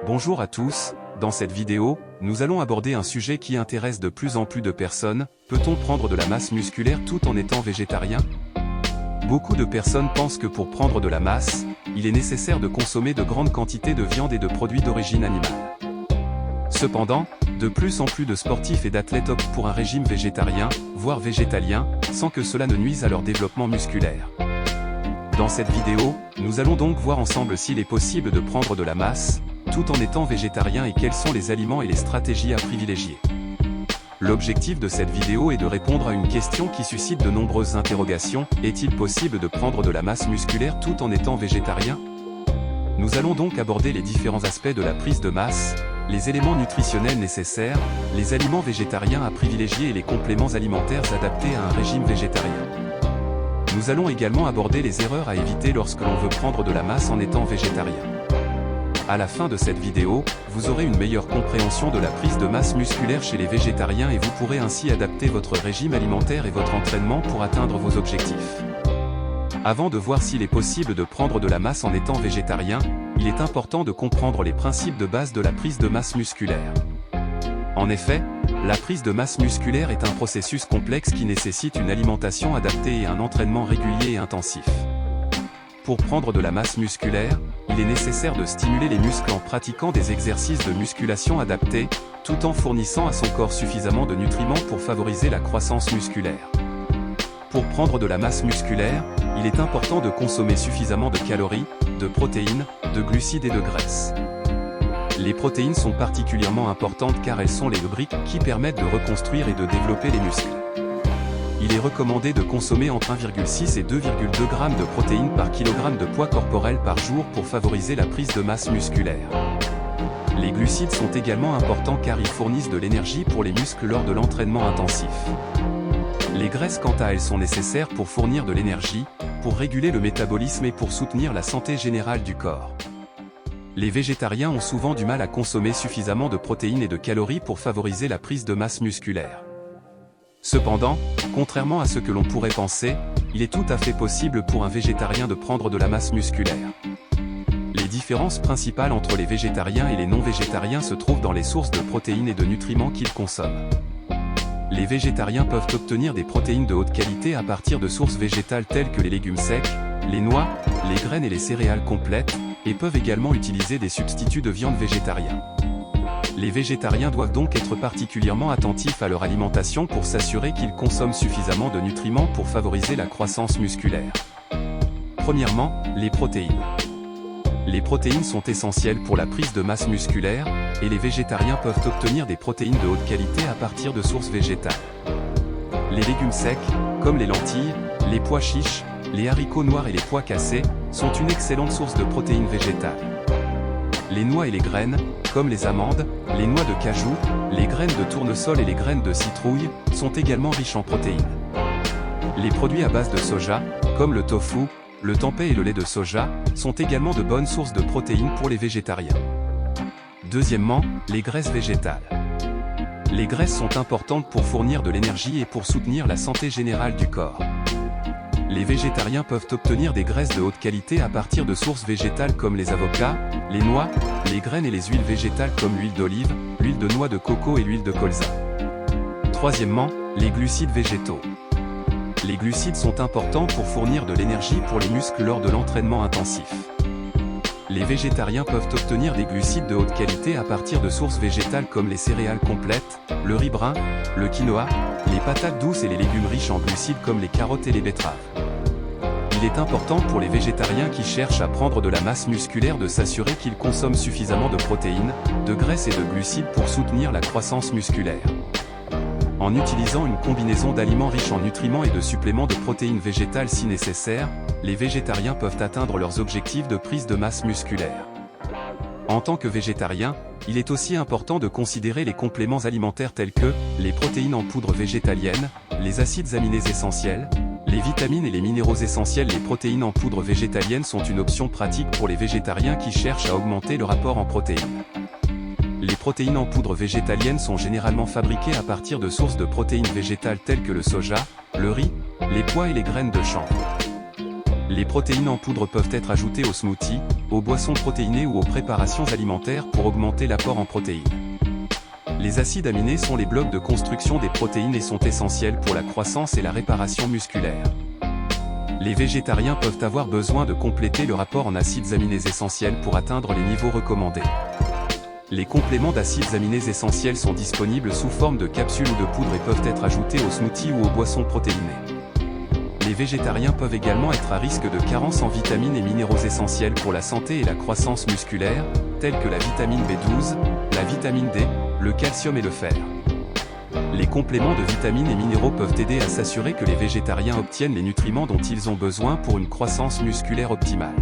Bonjour à tous, dans cette vidéo, nous allons aborder un sujet qui intéresse de plus en plus de personnes. Peut-on prendre de la masse musculaire tout en étant végétarien? Beaucoup de personnes pensent que pour prendre de la masse, il est nécessaire de consommer de grandes quantités de viande et de produits d'origine animale. Cependant, de plus en plus de sportifs et d'athlètes optent pour un régime végétarien, voire végétalien, sans que cela ne nuise à leur développement musculaire. Dans cette vidéo, nous allons donc voir ensemble s'il est possible de prendre de la masse, tout en étant végétarien et quels sont les aliments et les stratégies à privilégier. L'objectif de cette vidéo est de répondre à une question qui suscite de nombreuses interrogations. Est-il possible de prendre de la masse musculaire tout en étant végétarien? Nous allons donc aborder les différents aspects de la prise de masse, les éléments nutritionnels nécessaires, les aliments végétariens à privilégier et les compléments alimentaires adaptés à un régime végétarien. Nous allons également aborder les erreurs à éviter lorsque l'on veut prendre de la masse en étant végétarien. À la fin de cette vidéo, vous aurez une meilleure compréhension de la prise de masse musculaire chez les végétariens et vous pourrez ainsi adapter votre régime alimentaire et votre entraînement pour atteindre vos objectifs. Avant de voir s'il est possible de prendre de la masse en étant végétarien, il est important de comprendre les principes de base de la prise de masse musculaire. En effet, la prise de masse musculaire est un processus complexe qui nécessite une alimentation adaptée et un entraînement régulier et intensif. Pour prendre de la masse musculaire, il est nécessaire de stimuler les muscles en pratiquant des exercices de musculation adaptés, tout en fournissant à son corps suffisamment de nutriments pour favoriser la croissance musculaire. Pour prendre de la masse musculaire, il est important de consommer suffisamment de calories, de protéines, de glucides et de graisses. Les protéines sont particulièrement importantes car elles sont les briques qui permettent de reconstruire et de développer les muscles. Il est recommandé de consommer entre 1,6 et 2,2 g de protéines par kilogramme de poids corporel par jour pour favoriser la prise de masse musculaire. Les glucides sont également importants car ils fournissent de l'énergie pour les muscles lors de l'entraînement intensif. Les graisses quant à elles sont nécessaires pour fournir de l'énergie, pour réguler le métabolisme et pour soutenir la santé générale du corps. Les végétariens ont souvent du mal à consommer suffisamment de protéines et de calories pour favoriser la prise de masse musculaire. Cependant, contrairement à ce que l'on pourrait penser, il est tout à fait possible pour un végétarien de prendre de la masse musculaire. Les différences principales entre les végétariens et les non-végétariens se trouvent dans les sources de protéines et de nutriments qu'ils consomment. Les végétariens peuvent obtenir des protéines de haute qualité à partir de sources végétales telles que les légumes secs, les noix, les graines et les céréales complètes, et peuvent également utiliser des substituts de viande végétariens. Les végétariens doivent donc être particulièrement attentifs à leur alimentation pour s'assurer qu'ils consomment suffisamment de nutriments pour favoriser la croissance musculaire. Premièrement, les protéines. Les protéines sont essentielles pour la prise de masse musculaire, et les végétariens peuvent obtenir des protéines de haute qualité à partir de sources végétales. Les légumes secs, comme les lentilles, les pois chiches, les haricots noirs et les pois cassés, sont une excellente source de protéines végétales. Les noix et les graines, comme les amandes, les noix de cajou, les graines de tournesol et les graines de citrouille, sont également riches en protéines. Les produits à base de soja, comme le tofu, le tempeh et le lait de soja, sont également de bonnes sources de protéines pour les végétariens. Deuxièmement, les graisses végétales. Les graisses sont importantes pour fournir de l'énergie et pour soutenir la santé générale du corps. Les végétariens peuvent obtenir des graisses de haute qualité à partir de sources végétales comme les avocats, les noix, les graines et les huiles végétales comme l'huile d'olive, l'huile de noix de coco et l'huile de colza. Troisièmement, les glucides végétaux. Les glucides sont importants pour fournir de l'énergie pour les muscles lors de l'entraînement intensif. Les végétariens peuvent obtenir des glucides de haute qualité à partir de sources végétales comme les céréales complètes, le riz brun, le quinoa, les patates douces et les légumes riches en glucides comme les carottes et les betteraves. Il est important pour les végétariens qui cherchent à prendre de la masse musculaire de s'assurer qu'ils consomment suffisamment de protéines, de graisses et de glucides pour soutenir la croissance musculaire. En utilisant une combinaison d'aliments riches en nutriments et de suppléments de protéines végétales si nécessaire, les végétariens peuvent atteindre leurs objectifs de prise de masse musculaire. En tant que végétarien, il est aussi important de considérer les compléments alimentaires tels que les protéines en poudre végétalienne, les acides aminés essentiels, les vitamines et les minéraux essentiels. Les protéines en poudre végétalienne sont une option pratique pour les végétariens qui cherchent à augmenter le rapport en protéines. Les protéines en poudre végétalienne sont généralement fabriquées à partir de sources de protéines végétales telles que le soja, le riz, les pois et les graines de chanvre. Les protéines en poudre peuvent être ajoutées aux smoothies, aux boissons protéinées ou aux préparations alimentaires pour augmenter l'apport en protéines. Les acides aminés sont les blocs de construction des protéines et sont essentiels pour la croissance et la réparation musculaire. Les végétariens peuvent avoir besoin de compléter leur apport en acides aminés essentiels pour atteindre les niveaux recommandés. Les compléments d'acides aminés essentiels sont disponibles sous forme de capsules ou de poudre et peuvent être ajoutés aux smoothies ou aux boissons protéinées. Les végétariens peuvent également être à risque de carence en vitamines et minéraux essentiels pour la santé et la croissance musculaire, tels que la vitamine B12, la vitamine D, le calcium et le fer. Les compléments de vitamines et minéraux peuvent aider à s'assurer que les végétariens obtiennent les nutriments dont ils ont besoin pour une croissance musculaire optimale.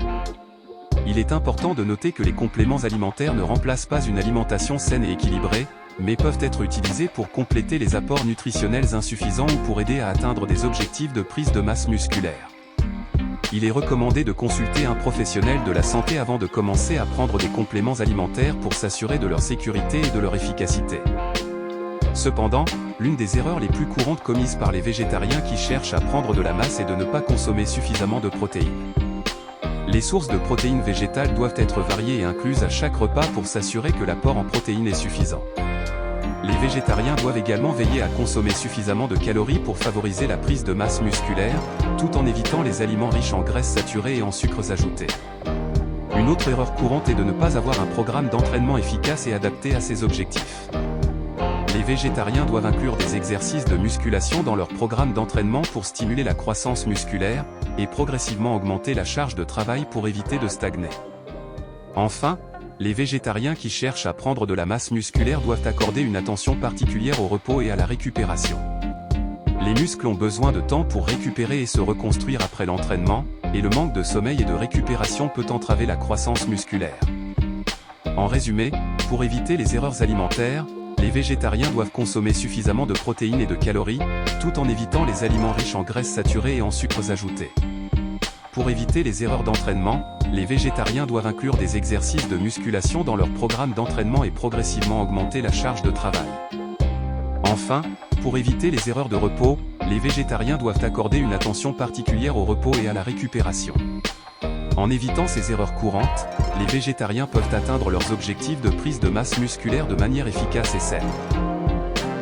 Il est important de noter que les compléments alimentaires ne remplacent pas une alimentation saine et équilibrée, mais peuvent être utilisés pour compléter les apports nutritionnels insuffisants ou pour aider à atteindre des objectifs de prise de masse musculaire. Il est recommandé de consulter un professionnel de la santé avant de commencer à prendre des compléments alimentaires pour s'assurer de leur sécurité et de leur efficacité. Cependant, l'une des erreurs les plus courantes commises par les végétariens qui cherchent à prendre de la masse est de ne pas consommer suffisamment de protéines. Les sources de protéines végétales doivent être variées et incluses à chaque repas pour s'assurer que l'apport en protéines est suffisant. Les végétariens doivent également veiller à consommer suffisamment de calories pour favoriser la prise de masse musculaire, tout en évitant les aliments riches en graisses saturées et en sucres ajoutés. Une autre erreur courante est de ne pas avoir un programme d'entraînement efficace et adapté à ses objectifs. Les végétariens doivent inclure des exercices de musculation dans leur programme d'entraînement pour stimuler la croissance musculaire, et progressivement augmenter la charge de travail pour éviter de stagner. Enfin, les végétariens qui cherchent à prendre de la masse musculaire doivent accorder une attention particulière au repos et à la récupération. Les muscles ont besoin de temps pour récupérer et se reconstruire après l'entraînement, et le manque de sommeil et de récupération peut entraver la croissance musculaire. En résumé, pour éviter les erreurs alimentaires, les végétariens doivent consommer suffisamment de protéines et de calories, tout en évitant les aliments riches en graisses saturées et en sucres ajoutés. Pour éviter les erreurs d'entraînement, les végétariens doivent inclure des exercices de musculation dans leur programme d'entraînement et progressivement augmenter la charge de travail. Enfin, pour éviter les erreurs de repos, les végétariens doivent accorder une attention particulière au repos et à la récupération. En évitant ces erreurs courantes, les végétariens peuvent atteindre leurs objectifs de prise de masse musculaire de manière efficace et saine.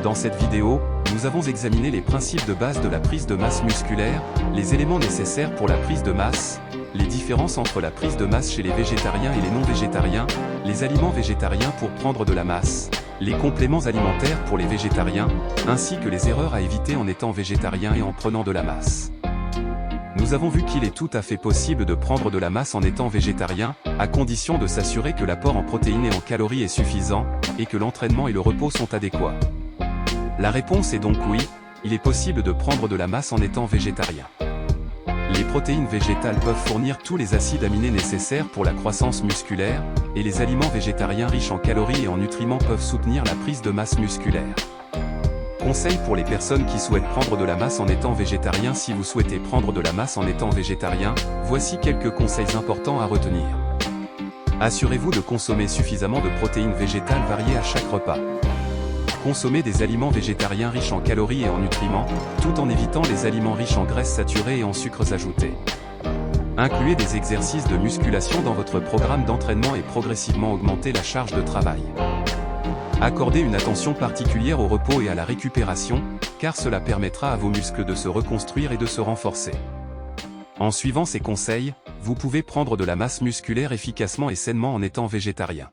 Dans cette vidéo, nous avons examiné les principes de base de la prise de masse musculaire, les éléments nécessaires pour la prise de masse, les différences entre la prise de masse chez les végétariens et les non-végétariens, les aliments végétariens pour prendre de la masse, les compléments alimentaires pour les végétariens, ainsi que les erreurs à éviter en étant végétarien et en prenant de la masse. Nous avons vu qu'il est tout à fait possible de prendre de la masse en étant végétarien, à condition de s'assurer que l'apport en protéines et en calories est suffisant, et que l'entraînement et le repos sont adéquats. La réponse est donc oui, il est possible de prendre de la masse en étant végétarien. Les protéines végétales peuvent fournir tous les acides aminés nécessaires pour la croissance musculaire, et les aliments végétariens riches en calories et en nutriments peuvent soutenir la prise de masse musculaire. Conseil pour les personnes qui souhaitent prendre de la masse en étant végétarien. Si vous souhaitez prendre de la masse en étant végétarien, voici quelques conseils importants à retenir. Assurez-vous de consommer suffisamment de protéines végétales variées à chaque repas. Consommez des aliments végétariens riches en calories et en nutriments, tout en évitant les aliments riches en graisses saturées et en sucres ajoutés. Incluez des exercices de musculation dans votre programme d'entraînement et progressivement augmentez la charge de travail. Accordez une attention particulière au repos et à la récupération, car cela permettra à vos muscles de se reconstruire et de se renforcer. En suivant ces conseils, vous pouvez prendre de la masse musculaire efficacement et sainement en étant végétarien.